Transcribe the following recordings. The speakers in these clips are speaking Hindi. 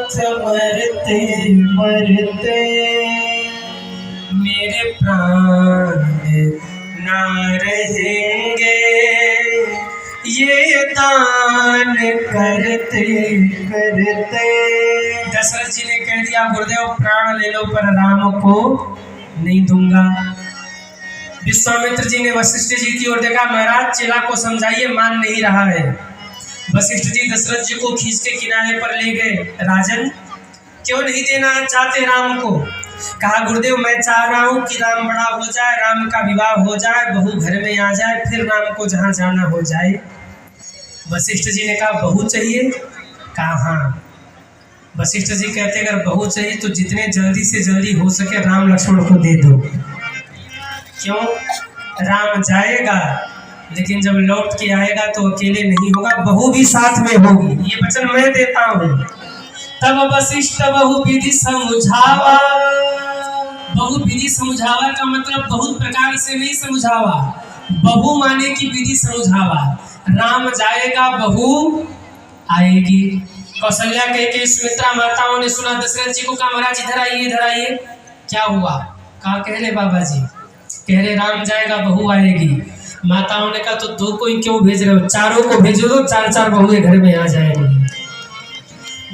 साथ मरते मरते मेरे प्राण ना रहेंगे, ये दान करते करते। दशरथ जी ने कह दिया गुरुदेव प्राण ले लो पर राम को नहीं दूंगा। विश्वामित्र जी ने वशिष्ठ जी की ओर देखा, महाराज चेला को समझाइए, मान नहीं रहा है। वशिष्ठ जी दशरथ जी को खींच के किनारे पर ले गए। राजन क्यों नहीं देना चाहते राम को? कहा गुरुदेव मैं चाह रहा हूँ कि राम बड़ा हो जाए, राम का विवाह हो जाए, बहू घर में आ जाए, फिर राम को जहाँ जाना हो जाए। वशिष्ठ जी ने कहा बहू चाहिए? कहा हाँ। वशिष्ठ जी कहते अगर बहू चाहिए तो जितने जल्दी से जल्दी हो सके राम लक्ष्मण को दे दो। क्यों? राम जाएगा लेकिन जब लौट के आएगा तो अकेले नहीं होगा, बहू भी साथ में होगी, ये वचन मैं देता हूँ। तब वशिष्ठ बहु विधि समझावा। बहु विधि समझावा का मतलब बहुत प्रकार से नहीं समझावा, बहु माने की विधि समझावा। राम जाएगा बहू आएगी। कौशल्या के सुमित्रा माताओं ने सुना, दशरथ जी को कहा महाराज इधर आइए इधर आइए। क्या हुआ? कहा कह रहे बाबा जी, कह रहे राम जाएगा बहू आएगी। माताओं ने कहा तो दो को ही क्यों भेज रहे हो, चारों को भेजो तो चार चार बहुएं घर में आ जाएंगी।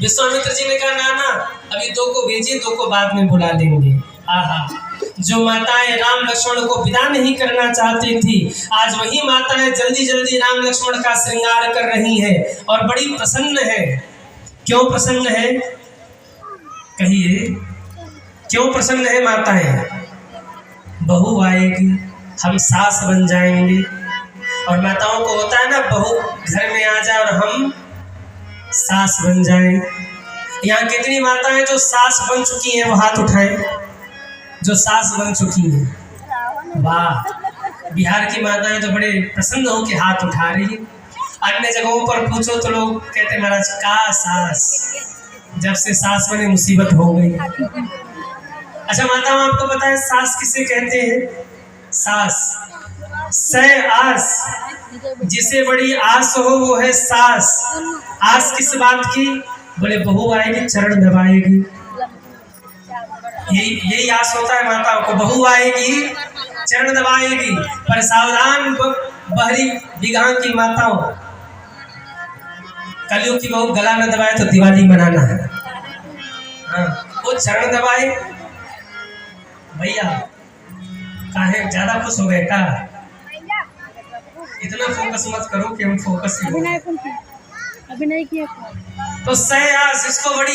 विश्वामित्र जी ने कहा ना ना अभी दो को भेजिए, दो को बाद में बुला लेंगे। आहा, जो माताएं राम लक्ष्मण को विदा नहीं करना चाहती थी, आज वही माताएं जल्दी जल्दी राम लक्ष्मण का श्रृंगार कर रही हैं और बड़ी प्रसन्न है। क्यों प्रसन्न है? कहिए क्यों प्रसन्न है माताएं? बहू आएगी, हम सास बन जाएंगे। और माताओं को होता है ना, बहू घर में आ जाए और हम सास बन जाएं। यहाँ कितनी माताएं जो सास बन चुकी हैं वो हाथ उठाएं, जो सास बन चुकी हैं। वाह, बिहार की माताएं तो बड़े प्रसन्न हो के हाथ उठा रही है। अन्य जगहों पर पूछो तो लोग कहते महाराज का सास, जब से सास बने मुसीबत हो गई। अच्छा माताओं आपको पता है सास किसे कहते हैं? सास सै आस, जिसे बड़ी आस हो वो है सास। आस किस बात की? बोले बहू आएगी चरण दबाएगी, यही आस होता है माताओं को, बहू आएगी चरण दबाएगी। पर सावधान बहरी बिगहा की माताओं, कलयुग की बहू गला न दबाए तो दिवाली मनाना है। हाँ, वो चरण दबाए भैया। काहे ज्यादा खुश हो गए का? इतना फोकस मत करो कि हम फोकस ही अभी नहीं किया। तो सयास इसको बड़ी